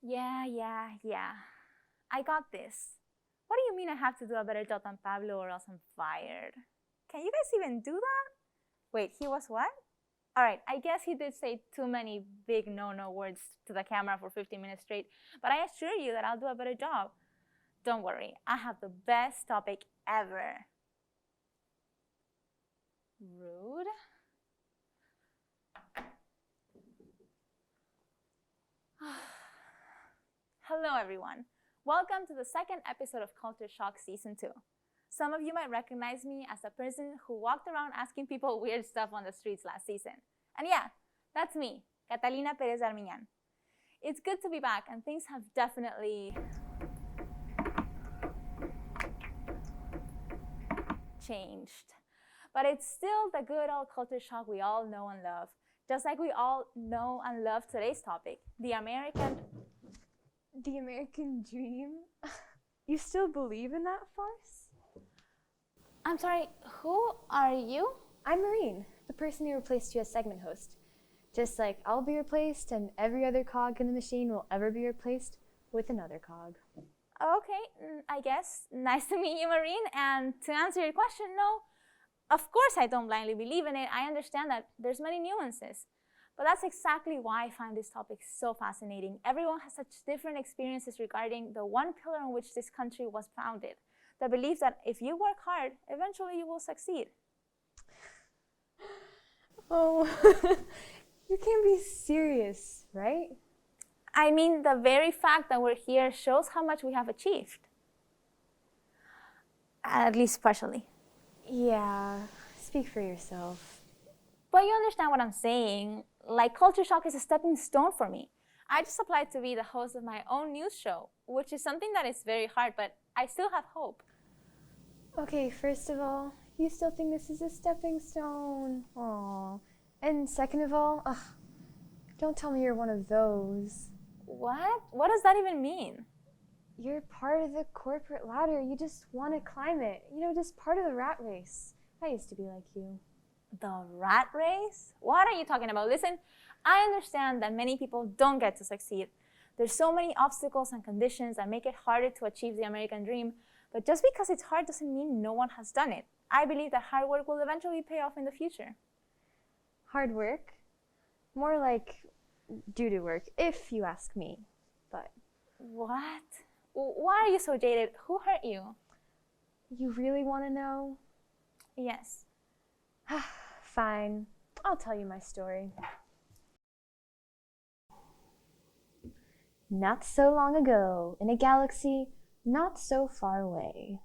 Yeah. I got this. What do you mean I have to do a better job than Pablo or else I'm fired? Can you guys even do that? Wait, he was what? Alright, I guess he did say too many big no-no words to the camera for 15 minutes straight, but I assure you that I'll do a better job. Don't worry, I have the best topic ever. Rude? Hello everyone. Welcome to the second episode of Culture Shock Season 2. Some of you might recognize me as the person who walked around asking people weird stuff on the streets last season. And yeah, that's me, Catalina Pérez de Armiñan. It's good to be back, and things have definitely changed. But it's still the good old culture shock we all know and love, just like we all know and love today's topic, the American dream? You still believe in that farce? I'm sorry, who are you? I'm Marine, the person who replaced you as segment host. Just like I'll be replaced and every other cog in the machine will ever be replaced with another cog. Okay, I guess. Nice to meet you, Marine. And to answer your question, no, of course I don't blindly believe in it. I understand that there's many nuances. But that's exactly why I find this topic so fascinating. Everyone has such different experiences regarding the one pillar on which this country was founded. The belief that if you work hard, eventually you will succeed. Oh, you can't be serious, right? I mean, the very fact that we're here shows how much we have achieved. At least partially. Yeah, speak for yourself. But you understand what I'm saying. Like, Culture Shock is a stepping stone for me. I just applied to be the host of my own news show, which is something that is very hard, but I still have hope. Okay, first of all, you still think this is a stepping stone. Aww. And second of all, don't tell me you're one of those. What? What does that even mean? You're part of the corporate ladder. You just want to climb it. You know, just part of the rat race. I used to be like you. The rat race? What are you talking about? Listen, I understand that many people don't get to succeed. There's so many obstacles and conditions that make it harder to achieve the American dream, but just because it's hard doesn't mean no one has done it. I believe that hard work will eventually pay off in the future. Hard work? More like doo-doo work, if you ask me, but... What? Why are you so jaded? Who hurt you? You really want to know? Yes. Fine, I'll tell you my story. Not so long ago, in a galaxy not so far away.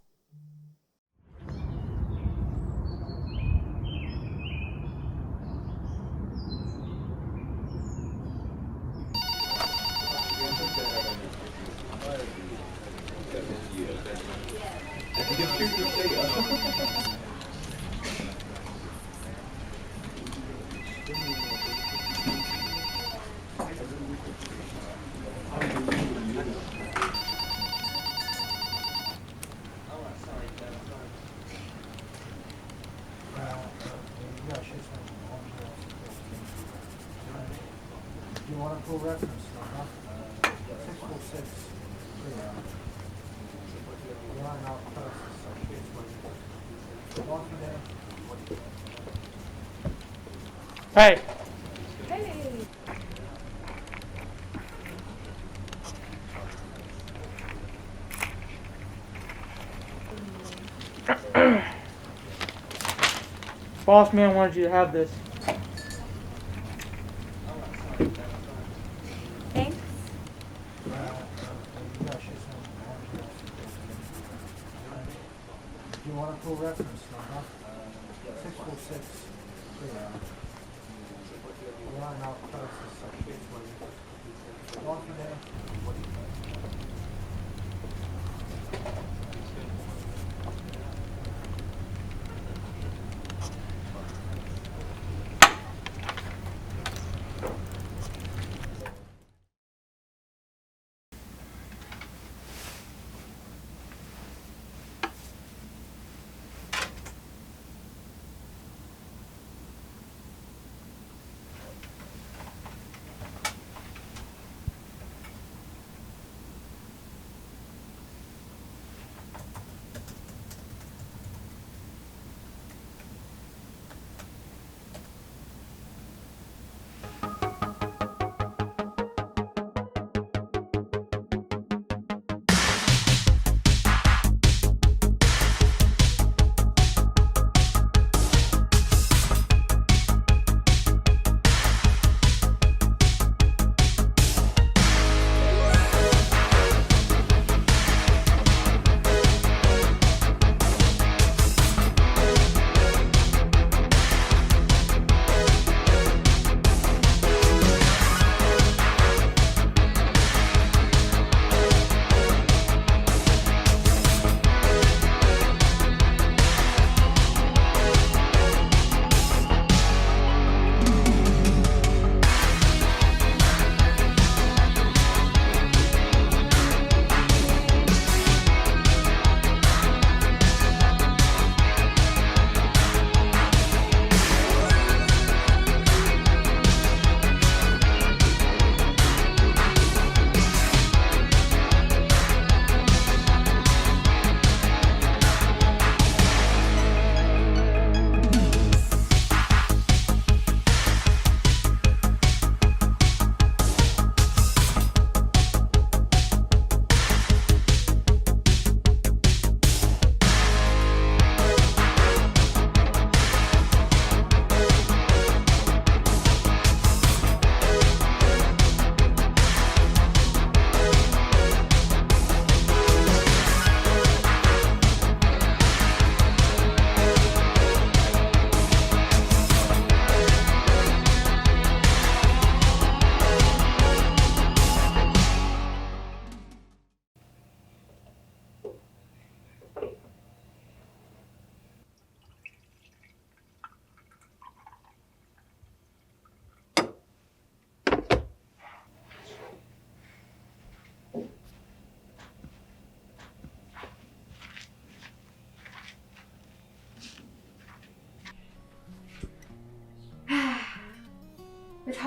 You want a full reference number? 646. Hey. Hey! Boss man wanted you to have this. Thanks. You want a full reference number? 646. We are now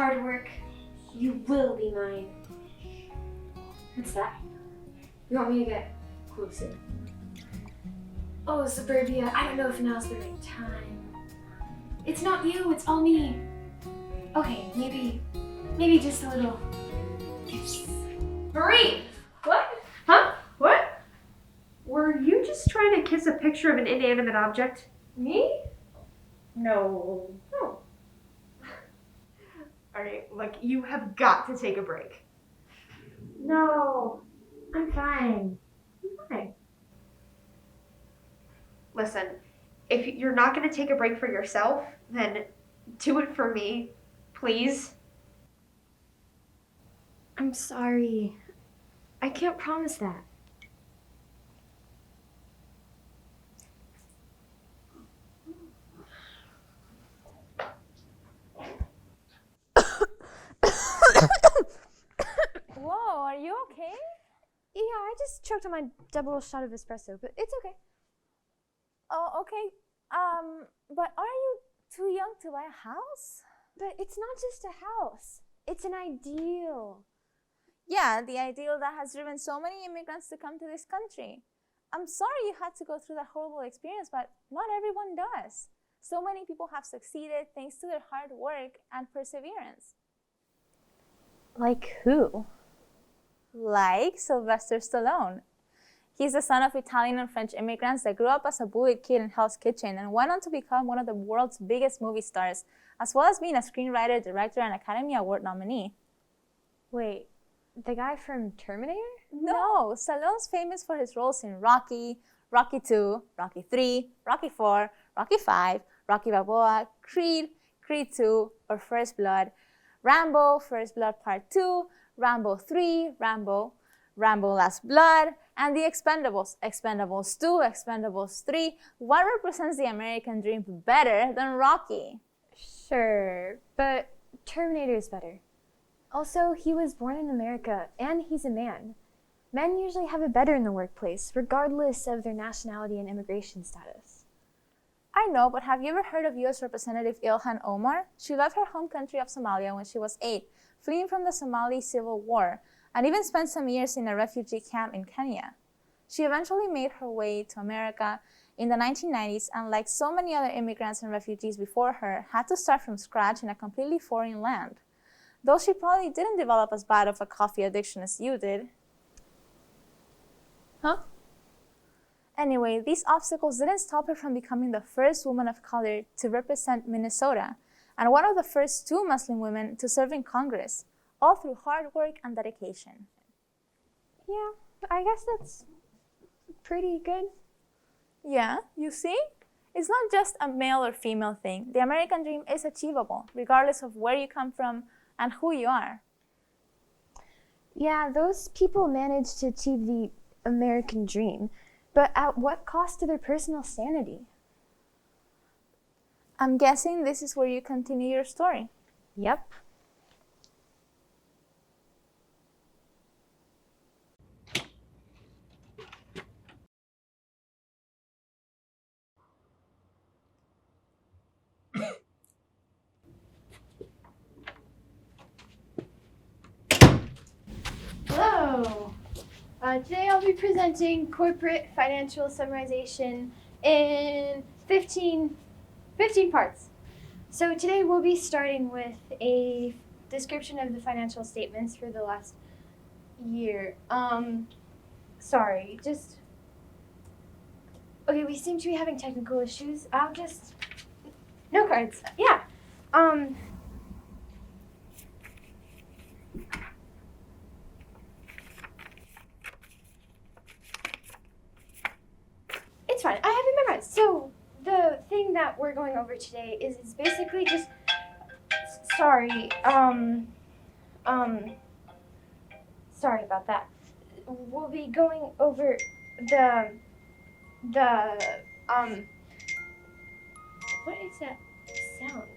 hard work, you will be mine. What's that? You want me to get closer? Oh, Suburbia, I don't know if now's the right time. It's not you, it's all me. Okay, maybe just a little kiss. Marine! What? Huh? What? Were you just trying to kiss a picture of an inanimate object? Me? No. No. Alright, look, you have got to take a break. No. I'm fine. Okay. Listen, if you're not going to take a break for yourself, then do it for me, please. I'm sorry. I can't promise that. Whoa, are you okay? Yeah, I just choked on my double shot of espresso, but it's okay. Oh, okay. But are you too young to buy a house? But it's not just a house. It's an ideal. Yeah, the ideal that has driven so many immigrants to come to this country. I'm sorry you had to go through that horrible experience, but not everyone does. So many people have succeeded thanks to their hard work and perseverance. Like who? Like Sylvester Stallone. He's the son of Italian and French immigrants that grew up as a bullied kid in Hell's Kitchen and went on to become one of the world's biggest movie stars, as well as being a screenwriter, director, and Academy Award nominee. Wait, the guy from Terminator? No, Stallone's famous for his roles in Rocky, Rocky 2, Rocky 3, Rocky 4, Rocky 5, Rocky Balboa, Creed, Creed 2, or First Blood, Rambo, First Blood Part 2, Rambo 3, Rambo Last Blood, and the Expendables, Expendables 2, Expendables 3. What represents the American dream better than Rocky? Sure, but Terminator is better. Also, he was born in America, and he's a man. Men usually have it better in the workplace, regardless of their nationality and immigration status. I know, but have you ever heard of U.S. Representative Ilhan Omar? She left her home country of Somalia when she was 8, fleeing from the Somali Civil War, and even spent some years in a refugee camp in Kenya. She eventually made her way to America in the 1990s, and like so many other immigrants and refugees before her, had to start from scratch in a completely foreign land. Though she probably didn't develop as bad of a coffee addiction as you did. Huh? Anyway, these obstacles didn't stop her from becoming the first woman of color to represent Minnesota, and one of the first 2 Muslim women to serve in Congress, all through hard work and dedication. Yeah, I guess that's pretty good. Yeah, you see? It's not just a male or female thing. The American dream is achievable, regardless of where you come from and who you are. Yeah, those people managed to achieve the American dream, but at what cost to their personal sanity? I'm guessing this is where you continue your story. Yep. Hello. Today I'll be presenting corporate financial summarization in 15 parts. So today we'll be starting with a description of the financial statements for the last year. Okay, we seem to be having technical issues. No cards. Yeah. It's fine. I have it memorized. So the thing that we're going over today is basically just sorry about that. We'll be going over the what is that sound?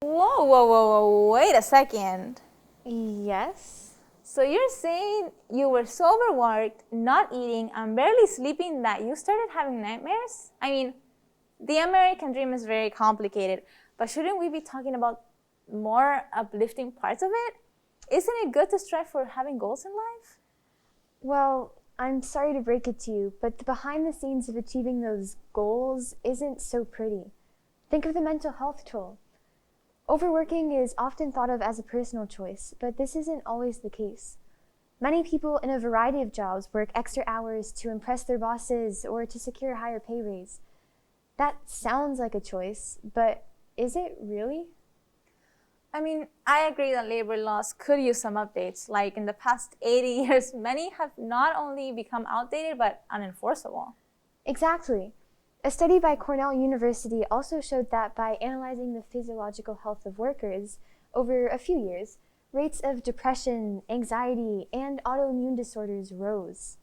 Whoa, whoa, whoa, whoa, wait a second. Yes? So you're saying you were so overworked, not eating, and barely sleeping that you started having nightmares? I mean, the American dream is very complicated, but shouldn't we be talking about more uplifting parts of it? Isn't it good to strive for having goals in life? Well, I'm sorry to break it to you, but the behind the scenes of achieving those goals isn't so pretty. Think of the mental health toll. Overworking is often thought of as a personal choice, but this isn't always the case. Many people in a variety of jobs work extra hours to impress their bosses or to secure a higher pay raise. That sounds like a choice, but is it really? I mean, I agree that labor laws could use some updates. Like in the past 80 years, many have not only become outdated, but unenforceable. Exactly. A study by Cornell University also showed that by analyzing the physiological health of workers over a few years, rates of depression, anxiety, and autoimmune disorders rose.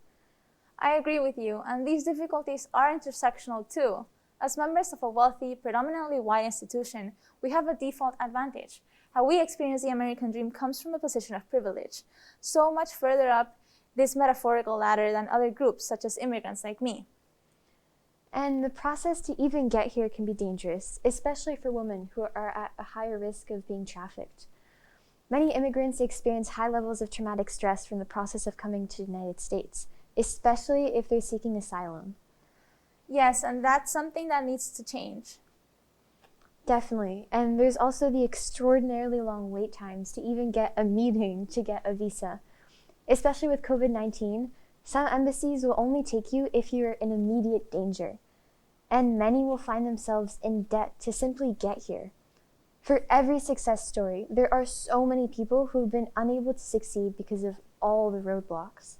I agree with you, and these difficulties are intersectional too. As members of a wealthy, predominantly white institution, we have a default advantage. How we experience the American dream comes from a position of privilege, so much further up this metaphorical ladder than other groups, such as immigrants like me. And the process to even get here can be dangerous, especially for women who are at a higher risk of being trafficked. Many immigrants experience high levels of traumatic stress from the process of coming to the United States, especially if they're seeking asylum. Yes, and that's something that needs to change. Definitely. And there's also the extraordinarily long wait times to even get a meeting to get a visa. Especially with COVID-19, some embassies will only take you if you're in immediate danger. And many will find themselves in debt to simply get here. For every success story, there are so many people who've been unable to succeed because of all the roadblocks.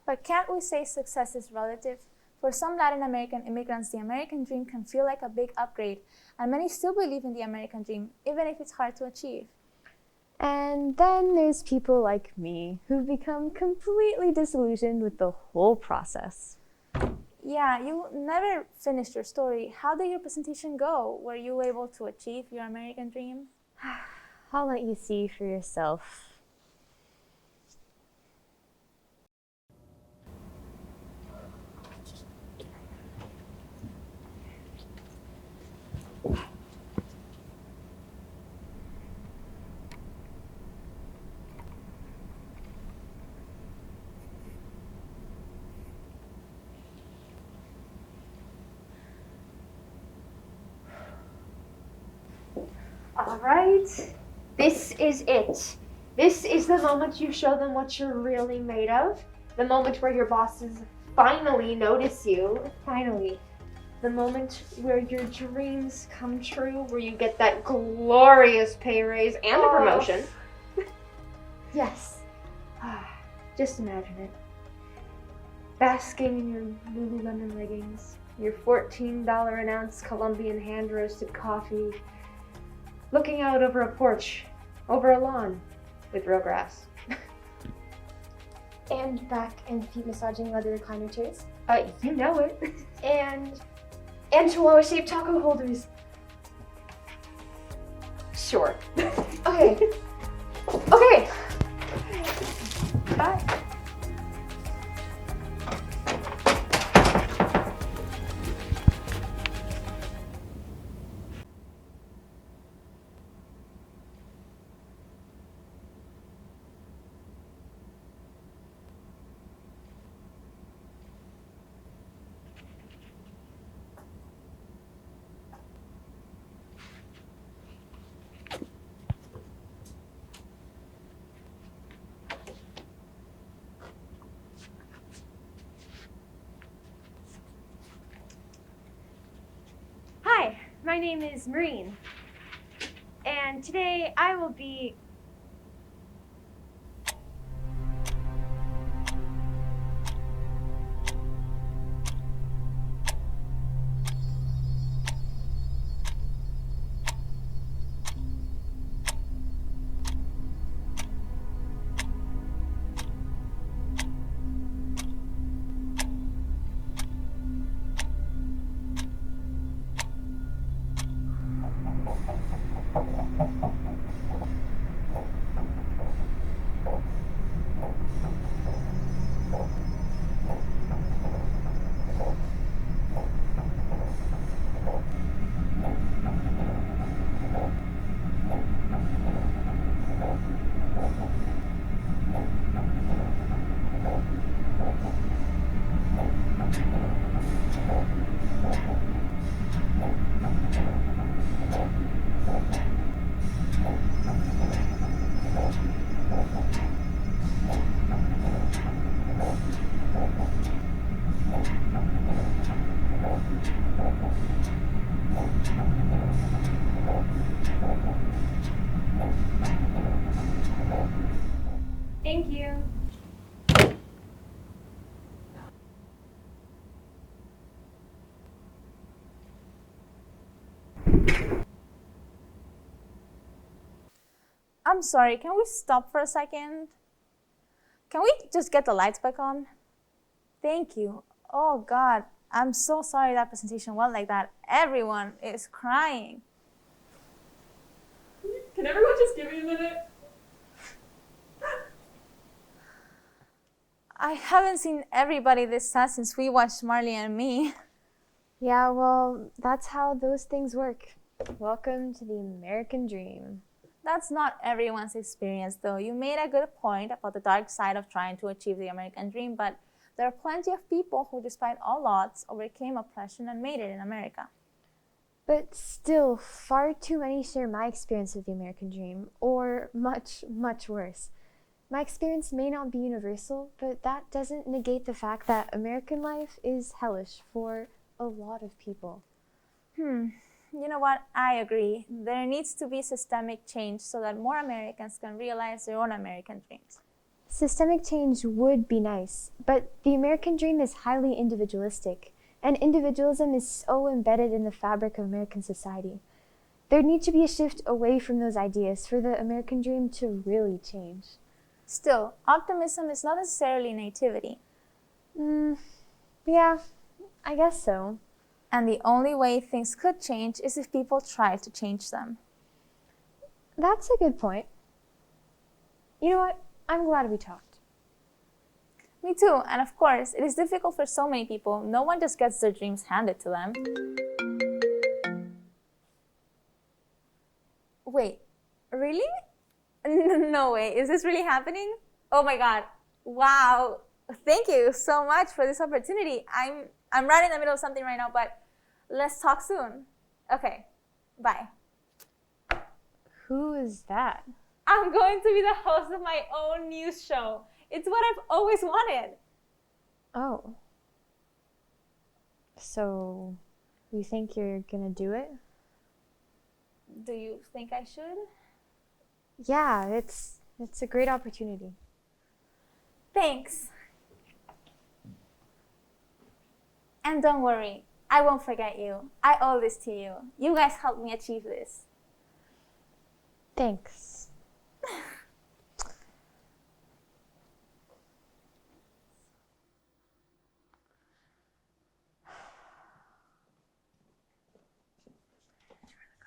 But can't we say success is relative? For some Latin American immigrants, the American dream can feel like a big upgrade, and many still believe in the American dream, even if it's hard to achieve. And then there's people like me who become completely disillusioned with the whole process. Yeah, you never finished your story. How did your presentation go? Were you able to achieve your American dream? I'll let you see for yourself. All right. This is it. This is the moment you show them what you're really made of. The moment where your bosses finally notice you. Finally. The moment where your dreams come true, where you get that glorious pay raise and a promotion. Yes. Just imagine it. Basking in your Lululemon leggings, your $14 an ounce Colombian hand-roasted coffee, looking out over a porch, over a lawn, with real grass. And back and feet massaging leather recliner chairs. You know it. And chihuahua-shaped taco holders. Sure. Okay. Okay. Bye. Hi, my name is Marine, and today I will be Thank you. I'm sorry, can we stop for a second? Can we just get the lights back on? Thank you. Oh God, I'm so sorry that presentation went like that. Everyone is crying. Can everyone just give me a minute? I haven't seen everybody this sad since we watched Marley and Me. Yeah, well, that's how those things work. Welcome to the American dream. That's not everyone's experience though. You made a good point about the dark side of trying to achieve the American dream, but there are plenty of people who, despite all odds, overcame oppression and made it in America. But still, far too many share my experience of the American dream, or much, much worse. My experience may not be universal, but that doesn't negate the fact that American life is hellish for a lot of people. You know what? I agree. There needs to be systemic change so that more Americans can realize their own American dreams. Systemic change would be nice, but the American dream is highly individualistic, and individualism is so embedded in the fabric of American society. There needs to be a shift away from those ideas for the American dream to really change. Still, optimism is not necessarily nativity. Yeah, I guess so. And the only way things could change is if people try to change them. That's a good point. You know what? I'm glad we talked. Me too, and of course, it is difficult for so many people. No one just gets their dreams handed to them. Wait, really? No way, is this really happening? Oh my God, wow. Thank you so much for this opportunity. I'm right in the middle of something right now, but let's talk soon. Okay, bye. Who is that? I'm going to be the host of my own news show. It's what I've always wanted. Oh. So, you think you're gonna do it? Do you think I should? Yeah, it's a great opportunity. Thanks. And don't worry, I won't forget you. I owe this to you. You guys helped me achieve this. Thanks.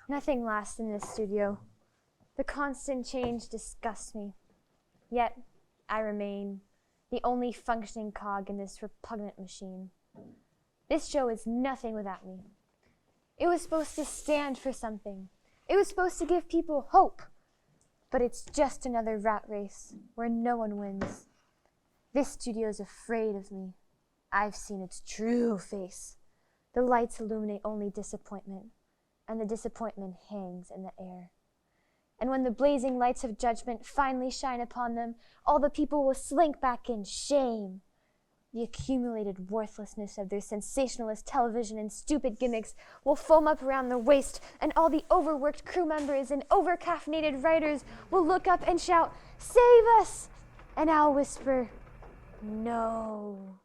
Nothing lasts in this studio. The constant change disgusts me. Yet, I remain the only functioning cog in this repugnant machine. This show is nothing without me. It was supposed to stand for something. It was supposed to give people hope. But it's just another rat race where no one wins. This studio's afraid of me. I've seen its true face. The lights illuminate only disappointment, and the disappointment hangs in the air. And when the blazing lights of judgment finally shine upon them, all the people will slink back in shame. The accumulated worthlessness of their sensationalist television and stupid gimmicks will foam up around their waist, and all the overworked crew members and over-caffeinated writers will look up and shout, "Save us!" And I'll whisper, "No."